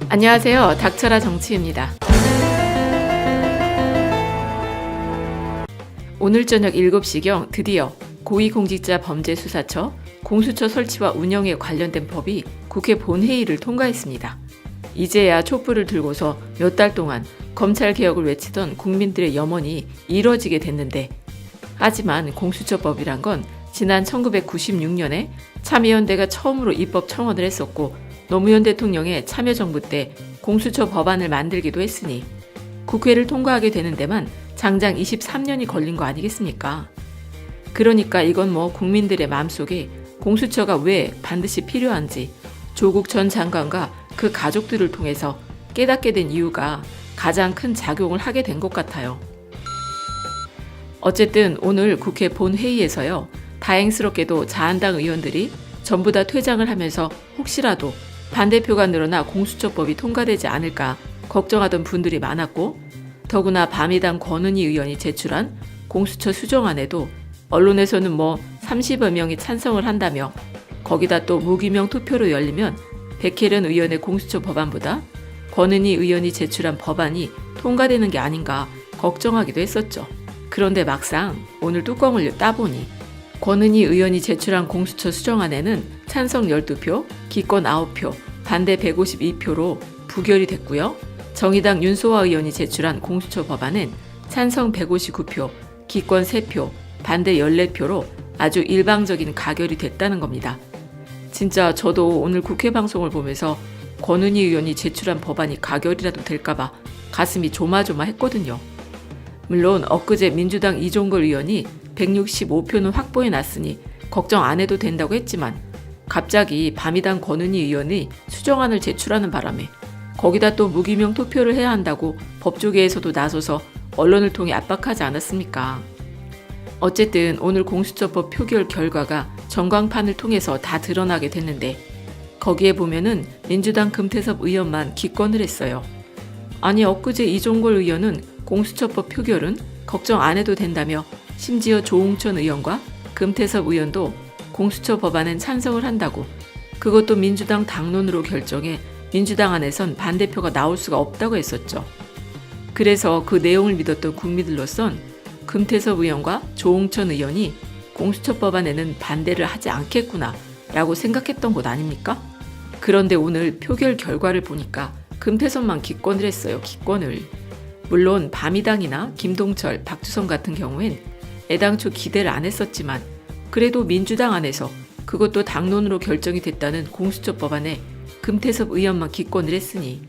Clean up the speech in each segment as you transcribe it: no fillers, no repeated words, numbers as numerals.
안녕하세요. 닥쳐라 정치입니다. 오늘 저녁 7시경 드디어 고위공직자범죄수사처 공수처 설치와 운영에 관련된 법이 국회 본회의를 통과했습니다. 이제야 촛불을 들고서 몇 달 동안 검찰개혁을 외치던 국민들의 염원이 이뤄지게 됐는데, 하지만 공수처법이란 건 지난 1996년에 참여연대가 처음으로 입법 청원을 했었고, 노무현 대통령의 참여정부 때 공수처 법안을 만들기도 했으니 국회를 통과하게 되는 데만 장장 23년이 걸린 거 아니겠습니까? 그러니까 이건 국민들의 마음속에 공수처가 왜 반드시 필요한지 조국 전 장관과 그 가족들을 통해서 깨닫게 된 이유가 가장 큰 작용을 하게 된 것 같아요. 어쨌든 오늘 국회 본회의에서요, 다행스럽게도 자한당 의원들이 전부 다 퇴장을 하면서 혹시라도 반대표가 늘어나 공수처법이 통과되지 않을까 걱정하던 분들이 많았고, 더구나 바미당 권은희 의원이 제출한 공수처 수정안에도 언론에서는 30여 명이 찬성을 한다며, 거기다 또 무기명 투표로 열리면 백혜련 의원의 공수처 법안보다 권은희 의원이 제출한 법안이 통과되는 게 아닌가 걱정하기도 했었죠. 그런데 막상 오늘 뚜껑을 따보니 권은희 의원이 제출한 공수처 수정안에는 찬성 12표, 기권 9표, 반대 152표로 부결이 됐고요. 정의당 윤소아 의원이 제출한 공수처 법안은 찬성 159표, 기권 3표, 반대 14표로 아주 일방적인 가결이 됐다는 겁니다. 진짜 저도 오늘 국회 방송을 보면서 권은희 의원이 제출한 법안이 가결이라도 될까봐 가슴이 조마조마했거든요. 물론 엊그제 민주당 이종걸 의원이 165표는 확보해놨으니 걱정 안 해도 된다고 했지만, 갑자기 바미당 권은희 의원이 수정안을 제출하는 바람에 거기다 또 무기명 투표를 해야 한다고 법조계에서도 나서서 언론을 통해 압박하지 않았습니까? 어쨌든 오늘 공수처법 표결 결과가 전광판을 통해서 다 드러나게 됐는데, 거기에 보면은 민주당 금태섭 의원만 기권을 했어요. 아니, 엊그제 이종걸 의원은 공수처법 표결은 걱정 안 해도 된다며 심지어 조홍천 의원과 금태섭 의원도 공수처 법안엔 찬성을 한다고, 그것도 민주당 당론으로 결정해 민주당 안에선 반대표가 나올 수가 없다고 했었죠. 그래서 그 내용을 믿었던 국민들로선 금태섭 의원과 조홍천 의원이 공수처 법안에는 반대를 하지 않겠구나 라고 생각했던 것 아닙니까? 그런데 오늘 표결 결과를 보니까 금태섭만 기권을 했어요. 기권을. 물론 바미당이나 김동철, 박주성 같은 경우엔 애당초 기대를 안 했었지만, 그래도 민주당 안에서 그것도 당론으로 결정이 됐다는 공수처 법안에 금태섭 의원만 기권을 했으니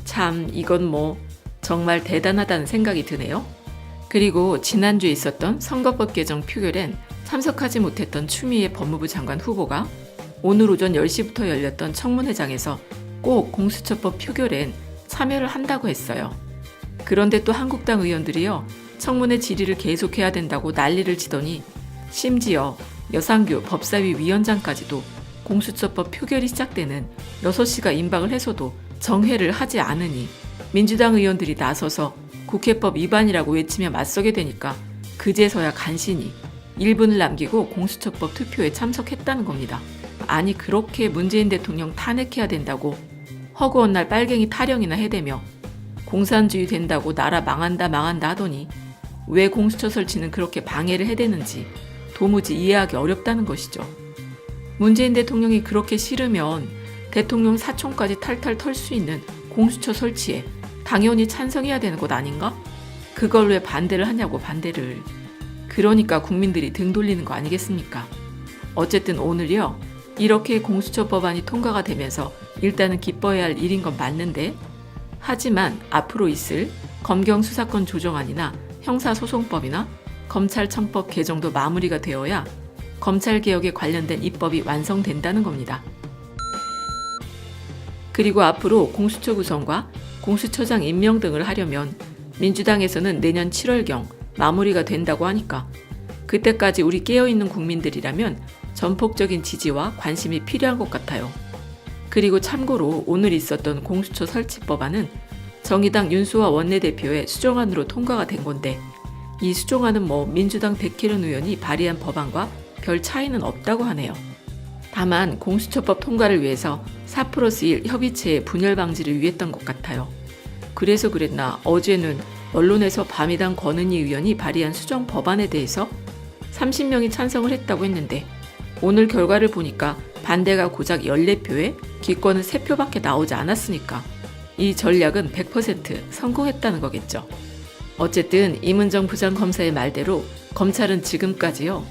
참 이건 정말 대단하다는 생각이 드네요. 그리고 지난주에 있었던 선거법 개정 표결엔 참석하지 못했던 추미애 법무부 장관 후보가 오늘 오전 10시부터 열렸던 청문회장에서 꼭 공수처법 표결엔 참여를 한다고 했어요. 그런데 또 한국당 의원들이요, 청문회 질의를 계속해야 된다고 난리를 치더니 심지어 여상규 법사위 위원장까지도 공수처법 표결이 시작되는 6시가 임박을 해서도 정회를 하지 않으니 민주당 의원들이 나서서 국회법 위반이라고 외치며 맞서게 되니까 그제서야 간신히 1분을 남기고 공수처법 투표에 참석했다는 겁니다. 아니, 그렇게 문재인 대통령 탄핵해야 된다고 허구한 날 빨갱이 타령이나 해대며 공산주의 된다고 나라 망한다 하더니 왜 공수처 설치는 그렇게 방해를 해대는지 도무지 이해하기 어렵다는 것이죠. 문재인 대통령이 그렇게 싫으면 대통령 사촌까지 탈탈 털 수 있는 공수처 설치에 당연히 찬성해야 되는 것 아닌가? 그걸 왜 반대를 하냐고, 반대를. 그러니까 국민들이 등 돌리는 거 아니겠습니까? 어쨌든 오늘이요, 이렇게 공수처 법안이 통과가 되면서 일단은 기뻐해야 할 일인 건 맞는데, 하지만 앞으로 있을 검경 수사권 조정안이나 형사소송법이나 검찰청법 개정도 마무리가 되어야 검찰개혁에 관련된 입법이 완성된다는 겁니다. 그리고 앞으로 공수처 구성과 공수처장 임명 등을 하려면 민주당에서는 내년 7월경 마무리가 된다고 하니까 그때까지 우리 깨어있는 국민들이라면 전폭적인 지지와 관심이 필요한 것 같아요. 그리고 참고로 오늘 있었던 공수처 설치 법안은 정의당 윤소아 원내대표의 수정안으로 통과가 된 건데, 이 수정안은 민주당 백혜련 의원이 발의한 법안과 별 차이는 없다고 하네요. 다만 공수처법 통과를 위해서 4+1 협의체의 분열 방지를 위했던 것 같아요. 그래서 그랬나 어제는 언론에서 밤이당 권은희 의원이 발의한 수정 법안에 대해서 30명이 찬성을 했다고 했는데 오늘 결과를 보니까 반대가 고작 14표에 기권은 3표밖에 나오지 않았으니까 이 전략은 100% 성공했다는 거겠죠. 어쨌든 임은정 부장검사의 말대로 검찰은 지금까지요.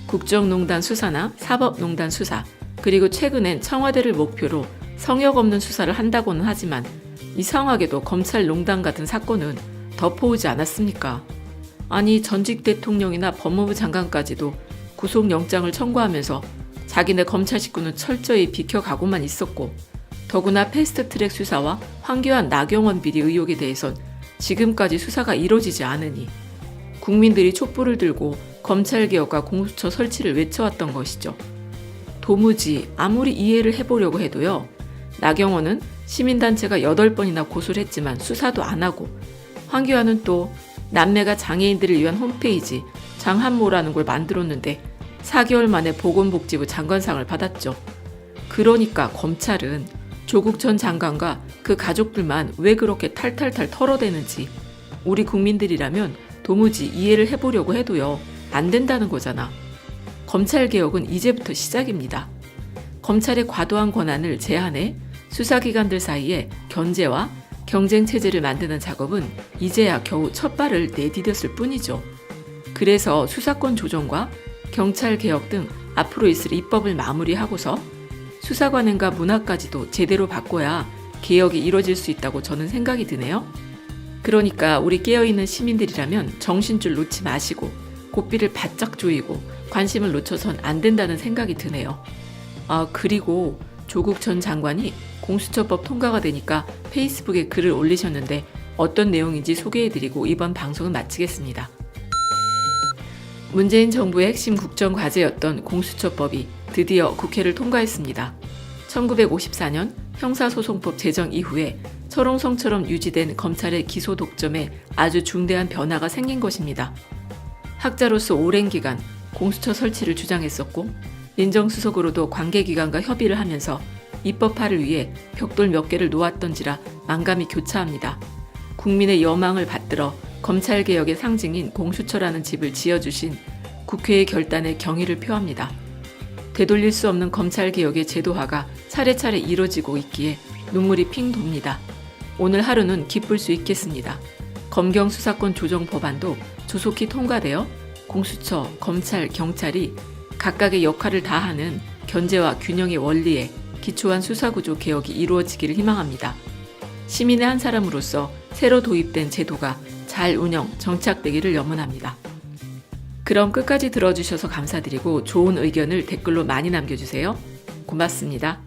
국정농단 수사나 사법농단 수사, 그리고 최근엔 청와대를 목표로 성역 없는 수사를 한다고는 하지만 이상하게도 검찰농단 같은 사건은 덮어오지 않았습니까? 아니 전직 대통령이나 법무부 장관까지도 구속영장을 청구하면서 자기네 검찰 식구는 철저히 비켜가고만 있었고 더구나 패스트트랙 수사와 황교안 나경원 비리 의혹에 대해선 지금까지 수사가 이뤄지지 않으니 국민들이 촛불을 들고 검찰개혁과 공수처 설치를 외쳐왔던 것이죠. 도무지 아무리 이해를 해보려고 해도요. 나경원은 시민단체가 8번이나 고소를 했지만 수사도 안 하고 황교안은 또 남매가 장애인들을 위한 홈페이지 장한모라는 걸 만들었는데 4개월 만에 보건복지부 장관상을 받았죠. 그러니까 검찰은 조국 전 장관과 그 가족들만 왜 그렇게 탈탈탈 털어대는지 우리 국민들이라면 도무지 이해를 해보려고 해도요. 안 된다는 거잖아. 검찰개혁은 이제부터 시작입니다. 검찰의 과도한 권한을 제한해 수사기관들 사이에 견제와 경쟁체제를 만드는 작업은 이제야 겨우 첫 발을 내디뎠을 뿐이죠. 그래서 수사권 조정과 경찰개혁 등 앞으로 있을 입법을 마무리하고서 수사관행과 문화까지도 제대로 바꿔야 개혁이 이뤄질 수 있다고 저는 생각이 드네요. 그러니까 우리 깨어있는 시민들이라면 정신줄 놓지 마시고 고삐를 바짝 조이고 관심을 놓쳐선 안 된다는 생각이 드네요. 그리고 조국 전 장관이 공수처법 통과가 되니까 페이스북에 글을 올리셨는데 어떤 내용인지 소개해드리고 이번 방송은 마치겠습니다. 문재인 정부의 핵심 국정과제였던 공수처법이 드디어 국회를 통과했습니다. 1954년 형사소송법 제정 이후에 철옹성처럼 유지된 검찰의 기소 독점에 아주 중대한 변화가 생긴 것입니다. 학자로서 오랜 기간 공수처 설치를 주장했었고 민정수석으로도 관계기관과 협의를 하면서 입법화를 위해 벽돌 몇 개를 놓았던지라 만감이 교차합니다. 국민의 여망을 받들어 검찰개혁의 상징인 공수처라는 집을 지어주신 국회의 결단에 경의를 표합니다. 되돌릴 수 없는 검찰개혁의 제도화가 차례차례 이뤄지고 있기에 눈물이 핑 돕니다. 오늘 하루는 기쁠 수 있겠습니다. 검경 수사권 조정 법안도 조속히 통과되어 공수처, 검찰, 경찰이 각각의 역할을 다하는 견제와 균형의 원리에 기초한 수사구조 개혁이 이루어지기를 희망합니다. 시민의 한 사람으로서 새로 도입된 제도가 잘 운영, 정착되기를 염원합니다. 그럼 끝까지 들어주셔서 감사드리고 좋은 의견을 댓글로 많이 남겨주세요. 고맙습니다.